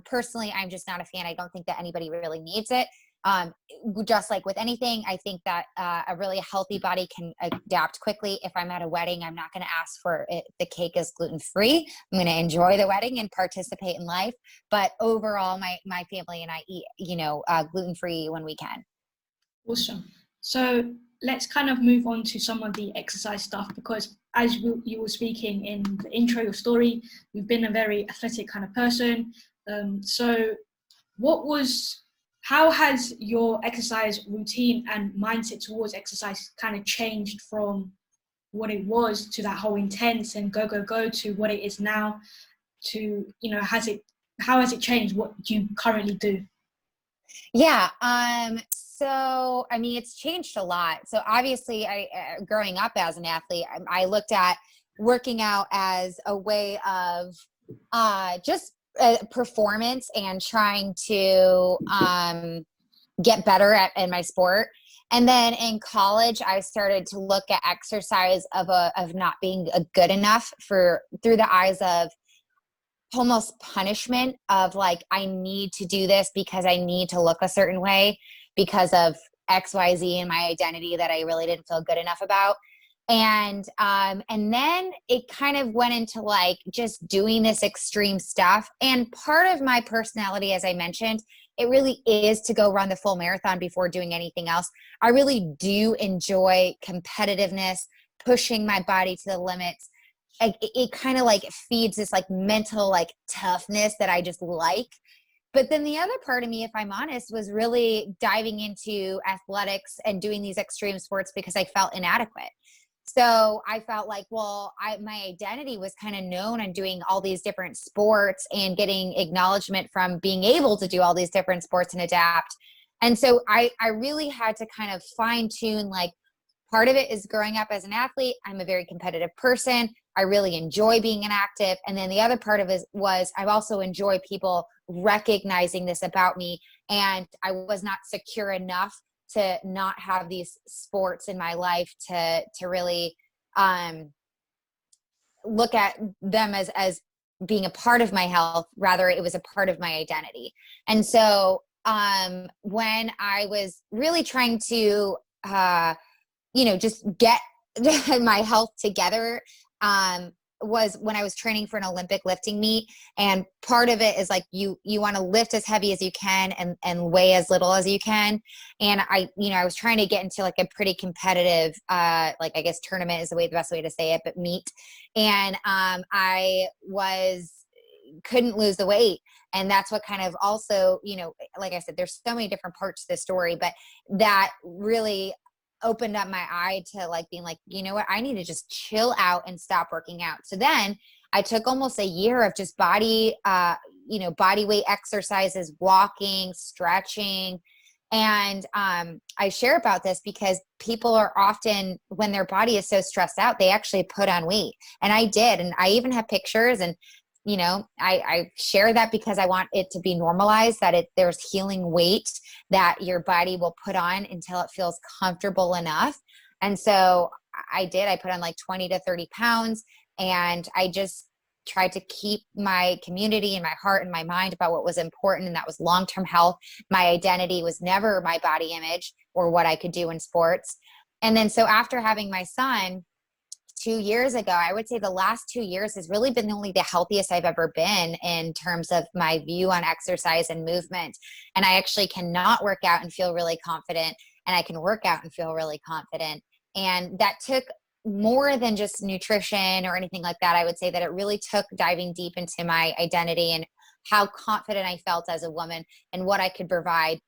personally, I'm just not a fan. I don't think that anybody really needs it. Just like with anything, I think that a really healthy body can adapt quickly. If I'm at a wedding, I'm not going to ask for it. The cake is gluten-free. I'm going to enjoy the wedding and participate in life. But overall, my family and I eat, gluten-free when we can. Awesome. So let's kind of move on to some of the exercise stuff, because as you were speaking in the intro, your story, you've been a very athletic kind of person. So how has your exercise routine and mindset towards exercise kind of changed from what it was to that whole intense and go to what it is now, to, how has it changed? What do you currently do? Yeah. So, it's changed a lot. So obviously growing up as an athlete, I looked at working out as a way of, just performance and trying to, get better in my sport. And then in college, I started to look at exercise of not being good enough through the eyes of almost punishment, of like, I need to do this because I need to look a certain way because of XYZ and my identity that I really didn't feel good enough about. And then it kind of went into like just doing this extreme stuff. And part of my personality, as I mentioned, it really is to go run the full marathon before doing anything else. I really do enjoy competitiveness, pushing my body to the limits. It kind of like feeds this like mental like toughness that I just like. But then the other part of me, if I'm honest, was really diving into athletics and doing these extreme sports because I felt inadequate. So I felt like, well, my identity was kind of known on doing all these different sports and getting acknowledgement from being able to do all these different sports and adapt. And so I really had to kind of fine tune, like, part of it is growing up as an athlete. I'm a very competitive person. I really enjoy being inactive. And then the other part of it was I also enjoy people recognizing this about me. And I was not secure enough to not have these sports in my life to really look at them as being a part of my health. Rather, it was a part of my identity. And so when I was really trying to, just get my health together, was when I was training for an Olympic lifting meet. And part of it is like, you want to lift as heavy as you can and weigh as little as you can. And I was trying to get into like a pretty competitive, I guess tournament is the best way to say it, but meet. And I couldn't lose the weight. And that's what kind of also, like I said, there's so many different parts to the story, but that really opened up my eye to like being like, you know what, I need to just chill out and stop working out. So then I took almost a year of just body weight exercises, walking, stretching. And I share about this because people are often, when their body is so stressed out, they actually put on weight. And I did. And I even have pictures, and I share that because I want it to be normalized, that there's healing weight that your body will put on until it feels comfortable enough. And so I put on like 20 to 30 pounds, and I just tried to keep my community and my heart and my mind about what was important. And that was long-term health. My identity was never my body image or what I could do in sports. And then, so after having my son 2 years ago, I would say the last 2 years has really been only the healthiest I've ever been in terms of my view on exercise and movement. And I actually cannot work out and feel really confident, and I can work out and feel really confident. And that took more than just nutrition or anything like that. I would say that it really took diving deep into my identity and how confident I felt as a woman and what I could provide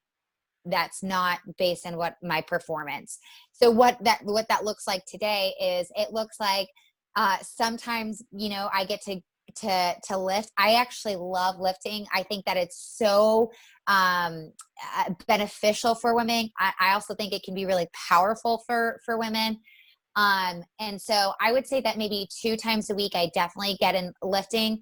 that's not based on what my performance. So what that looks like today is, it looks like sometimes, I get to to lift. I actually love lifting. I think that it's so beneficial for women. I also think it can be really powerful for women. And so I would say that maybe 2 times a week, I definitely get in lifting.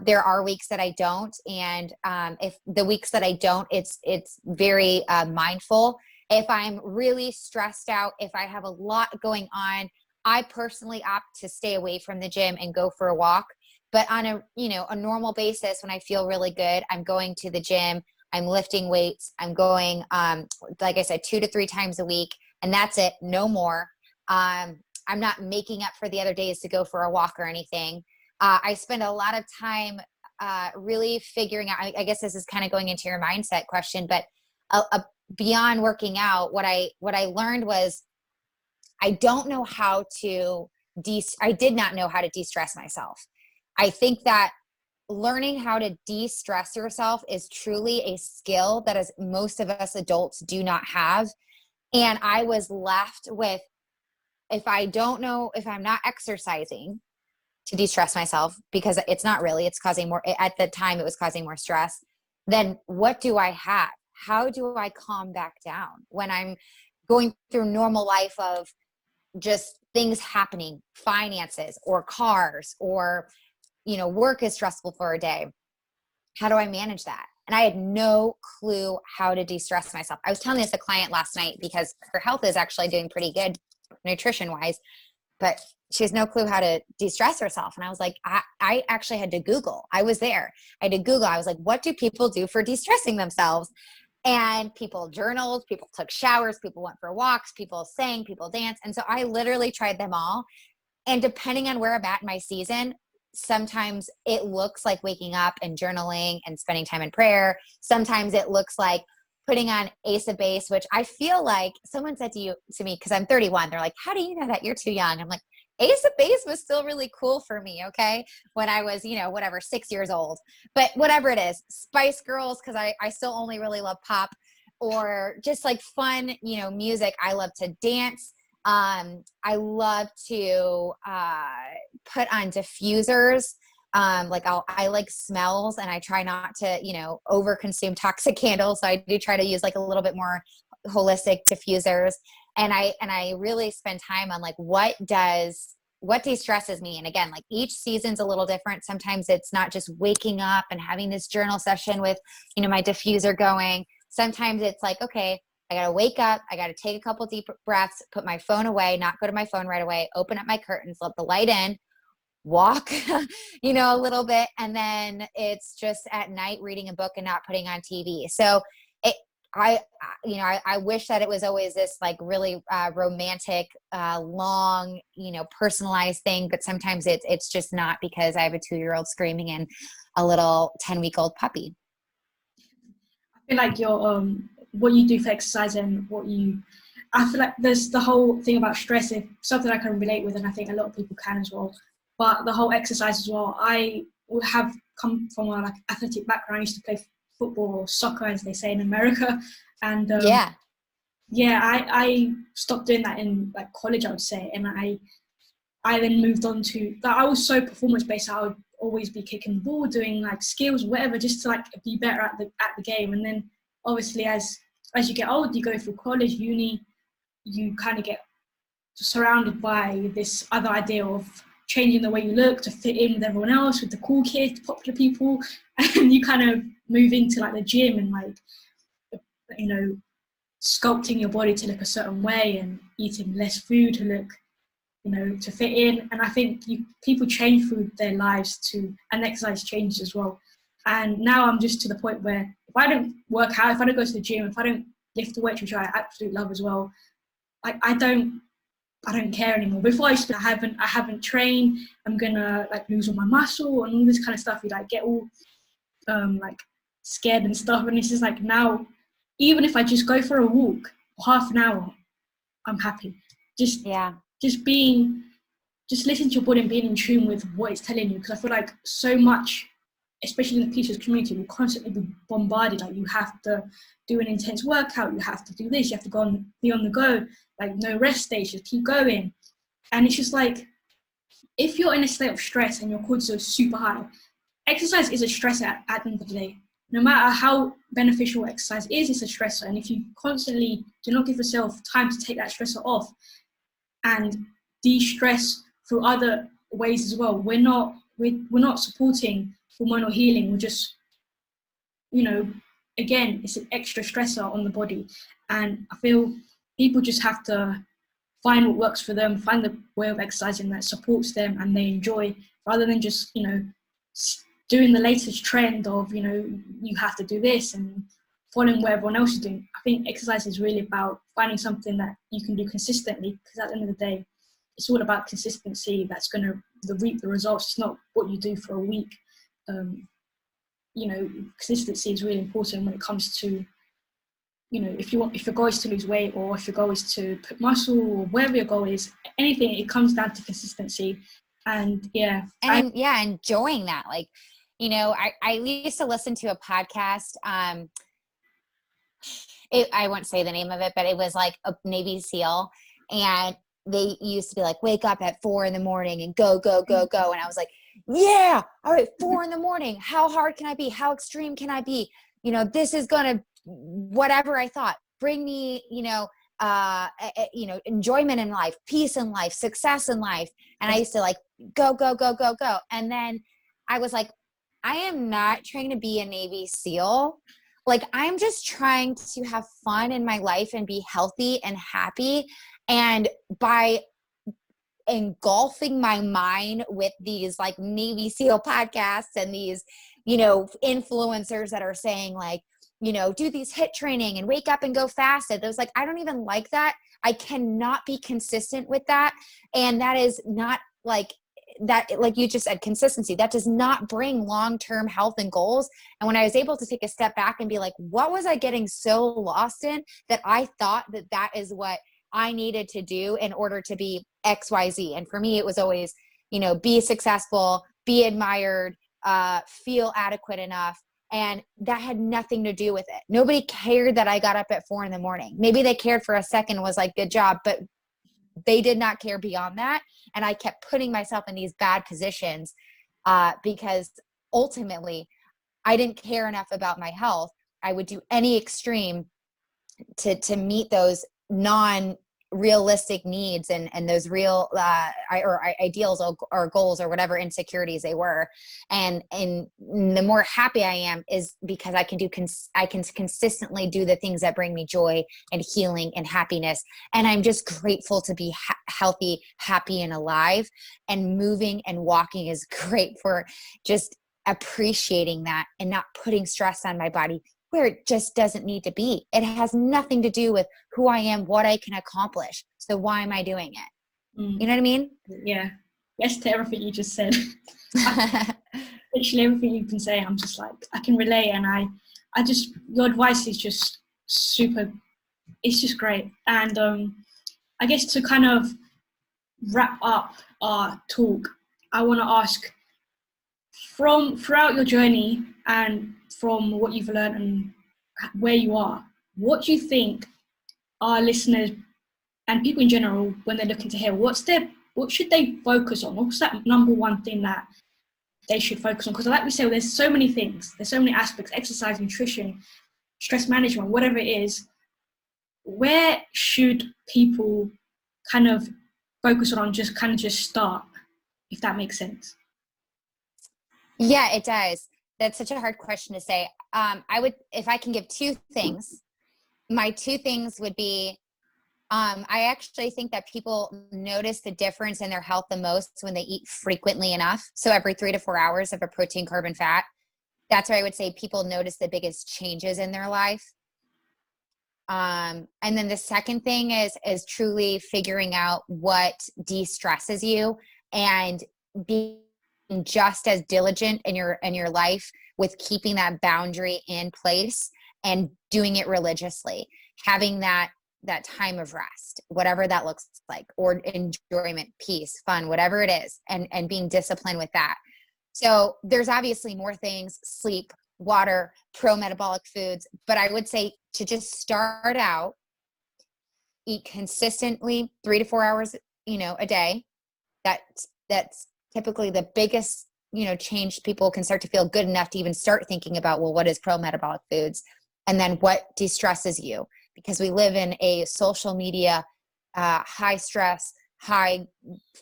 There are weeks that I don't. And if the weeks that I don't, it's very mindful. If I'm really stressed out, if I have a lot going on, I personally opt to stay away from the gym and go for a walk. But on a normal basis, when I feel really good, I'm going to the gym, I'm lifting weights, I'm going, like I said, 2 to 3 times a week, and that's it, no more. I'm not making up for the other days to go for a walk or anything. I spend a lot of time really figuring out, I guess this is kind of going into your mindset question, but beyond working out, what I learned was I don't know how to I did not know how to de-stress myself. I think that learning how to de-stress yourself is truly a skill that as most of us adults do not have. And I was left with, if I'm not exercising to de-stress myself, because it's not really, it's causing more, at the time it was causing more stress, then what do I have? How do I calm back down when I'm going through normal life of just things happening, finances or cars, or, work is stressful for a day? How do I manage that? And I had no clue how to de-stress myself. I was telling this to a client last night because her health is actually doing pretty good nutrition wise, but she has no clue how to de-stress herself. And I was like, I actually had to Google. I was there. I had to Google. I was like, what do people do for de-stressing themselves? And people journaled, people took showers, people went for walks, people sang, people danced. And so I literally tried them all. And depending on where I'm at in my season, sometimes it looks like waking up and journaling and spending time in prayer. Sometimes it looks like putting on Ace of Base, which I feel like someone said to me, because I'm 31, they're like, how do you know that? You're too young. I'm like, Ace of Base was still really cool for me, okay? When I was, 6 years old. But whatever it is, Spice Girls, because I still only really love pop, or just like fun, music. I love to dance. I love to put on diffusers. I like smells, and I try not to, over consume toxic candles. So I do try to use like a little bit more holistic diffusers. And I really spend time on like, what de-stresses me? And again, like each season's a little different. Sometimes it's not just waking up and having this journal session with, my diffuser going. Sometimes it's like, okay, I got to wake up. I got to take a couple deep breaths, put my phone away, not go to my phone right away, open up my curtains, let the light in, walk, a little bit. And then it's just at night reading a book and not putting on TV. So I wish that it was always this like really romantic, long, personalized thing, but sometimes it's just not, because I have a 2-year-old screaming and a little 10-week-old puppy. I feel like your what you do for exercise and I feel like there's the whole thing about stress, is something I can relate with, and I think a lot of people can as well. But the whole exercise as well, I would have come from a like athletic background. I used to play football or soccer, as they say in America, and I stopped doing that in like college, I would say, and I then moved on to that. I was so performance based. I would always be kicking the ball, doing like skills, whatever, just to like be better at the game. And then obviously as you get old, you go through college, uni, you kind of get surrounded by this other idea of changing the way you look to fit in with everyone else, with the cool kids, popular people, and you kind of move into like the gym and like, sculpting your body to look a certain way and eating less food to look, to fit in. And I think people change through their lives and exercise changes as well. And now I'm just to the point where if I don't work out, if I don't go to the gym, if I don't lift the weights, which I absolutely love as well, I don't care anymore. Before I used to, I haven't trained, I'm gonna like lose all my muscle and all this kind of stuff. You like get all like scared and stuff. And it's just like now, even if I just go for a walk for half an hour, I'm happy. Just listening to your body and being in tune with what it's telling you. Because I feel like so much, especially in the PCOS community, we'll constantly be bombarded. Like you have to do an intense workout, you have to do this, you have to be on the go, like no rest days, just keep going. And it's just like, if you're in a state of stress and your cortisol is super high, exercise is a stressor at the end of the day. No matter how beneficial exercise is, it's a stressor. And if you constantly do not give yourself time to take that stressor off and de-stress through other ways as well, we're not supporting hormonal healing. We're just, again, it's an extra stressor on the body. And I feel people just have to find what works for them, find the way of exercising that supports them and they enjoy, rather than just, doing the latest trend of, you have to do this and following what everyone else is doing. I think exercise is really about finding something that you can do consistently, because at the end of the day, it's all about consistency that's going to reap the results. It's not what you do for a week. Consistency is really important when it comes to, if your goal is to lose weight, or if your goal is to put muscle, or whatever your goal is, anything, it comes down to consistency. And enjoying that. Like, I used to listen to a podcast. I won't say the name of it, but it was like a Navy SEAL, and they used to be like, wake up at 4 a.m. and go, go, go, go. And I was like, yeah, all right, 4 a.m. How hard can I be? How extreme can I be? This is going to, whatever I thought, bring me, enjoyment in life, peace in life, success in life. And I used to like, go, go, go, go, go. And then I was like, I am not trying to be a Navy SEAL. Like, I'm just trying to have fun in my life and be healthy and happy. And by engulfing my mind with these like Navy SEAL podcasts and these, influencers that are saying like, do these HIIT training and wake up and go fasted. It was like, I don't even like that. I cannot be consistent with that. And that is not like that, like you just said, consistency, that does not bring long-term health and goals. And when I was able to take a step back and be like, what was I getting so lost in that I thought that is what I needed to do in order to be XYZ? And for me, it was always, be successful, be admired, feel adequate enough. And that had nothing to do with it. Nobody cared that I got up at 4 a.m. Maybe they cared for a second and was like, good job, but they did not care beyond that. And I kept putting myself in these bad positions because ultimately I didn't care enough about my health. I would do any extreme to meet those non-realistic needs and those real ideals or goals or whatever insecurities they were. And the more happy I am is because I can consistently do the things that bring me joy and healing and happiness. And I'm just grateful to be healthy, happy, and alive. And moving and walking is great for just appreciating that and not putting stress on my body where it just doesn't need to be. It has nothing to do with who I am, what I can accomplish. So why am I doing it? You know what I mean? Yeah. Yes to everything you just said. Literally everything you've been saying, I'm just like, I can relate. And I just, your advice is just super, it's just great. And I guess to kind of wrap up our talk, I want to ask, throughout your journey and from what you've learned and where you are, what do you think our listeners and people in general, when they're looking to hear, what should they focus on? What's that number one thing that they should focus on? Because like we say, there's so many things, there's so many aspects: exercise, nutrition, stress management, whatever it is. Where should people kind of focus on, just start, if that makes sense? Yeah, it does. That's such a hard question to say. I would, if I can give two things, my two things would be, I actually think that people notice the difference in their health the most when they eat frequently enough. So every 3 to 4 hours of a protein, carb, and fat. That's where I would say people notice the biggest changes in their life. And then the second thing is truly figuring out what de-stresses you and being just as diligent in your life with keeping that boundary in place and doing it religiously, having that time of rest, whatever that looks like, or enjoyment, peace, fun, whatever it is, and being disciplined with that. So there's obviously more things: sleep, water, pro-metabolic foods, but I would say to just start out, eat consistently 3 to 4 hours, a day. That that's typically the biggest, change people can start to feel good enough to even start thinking about, well, what is pro-metabolic foods? And then what de-stresses you? Because we live in a social media, high stress, high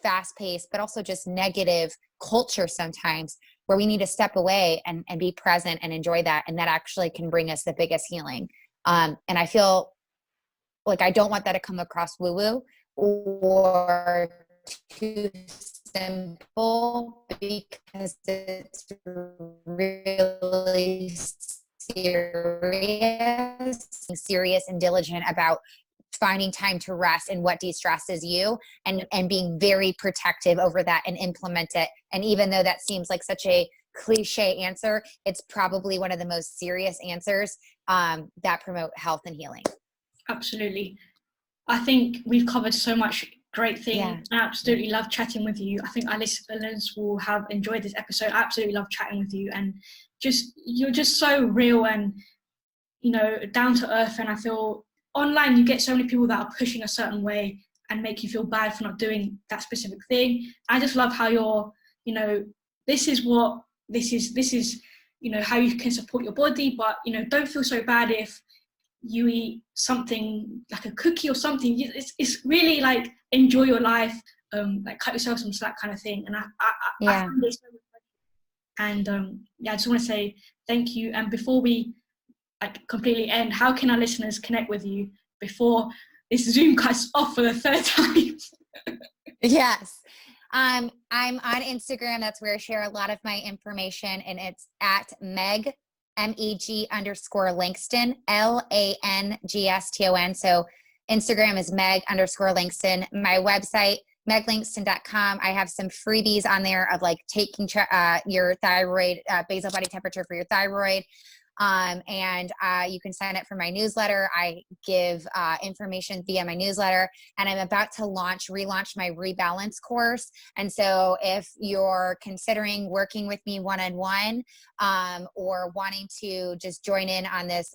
fast pace, but also just negative culture sometimes, where we need to step away and be present and enjoy that. And that actually can bring us the biggest healing. And I feel like I don't want that to come across woo-woo or too simple, because it's really serious and diligent about finding time to rest and what de-stresses you, and being very protective over that and implement it. And even though that seems like such a cliche answer, it's probably one of the most serious answers that promote health and healing. Absolutely. I think we've covered so much great thing. Yeah. I absolutely love chatting with you. I think our listeners will have enjoyed this episode. I absolutely love chatting with you, and you're just so real and down to earth. And I feel online you get so many people that are pushing a certain way and make you feel bad for not doing that specific thing. I just love how you're, this is how you can support your body, but don't feel so bad if you eat something like a cookie or something. It's really like, enjoy your life, like cut yourself some slack kind of thing. And I find it so refreshing. And I just want to say thank you. And before we completely end, how can our listeners connect with you before this Zoom cuts off for the third time? Yes. I'm on Instagram. That's where I share a lot of my information, and it's at Meg, MEG_Langston, LANGSTON. So Instagram is Meg_Langston. My website, meglangston.com. I have some freebies on there of like taking your thyroid, basal body temperature for your thyroid. And you can sign up for my newsletter. I give information via my newsletter, and I'm about to relaunch my Rebalance course. And so if you're considering working with me one-on-one, or wanting to just join in on this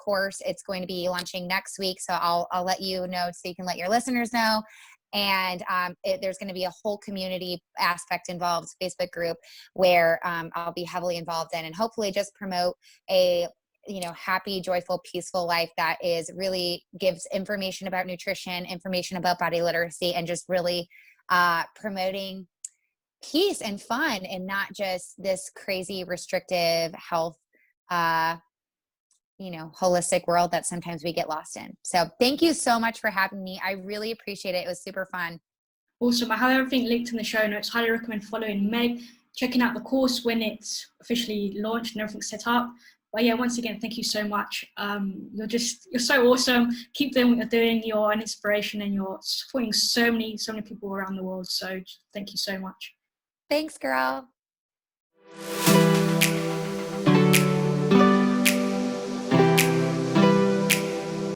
course, it's going to be launching next week. So I'll let you know, so you can let your listeners know. And there's going to be a whole community aspect involved, Facebook group, where I'll be heavily involved in, and hopefully just promote a happy, joyful, peaceful life that is really gives information about nutrition, information about body literacy, and just really promoting peace and fun, and not just this crazy restrictive health holistic world that sometimes we get lost in. So thank you so much for having me. I really appreciate it. It was super fun. Awesome. I have everything linked in the show notes. Highly recommend following Meg, checking out the course when it's officially launched and everything's set up. But yeah, once again, thank you so much. You're so awesome. Keep doing what you're doing. You're an inspiration, and you're supporting so many people around the world. So thank you so much. Thanks, girl.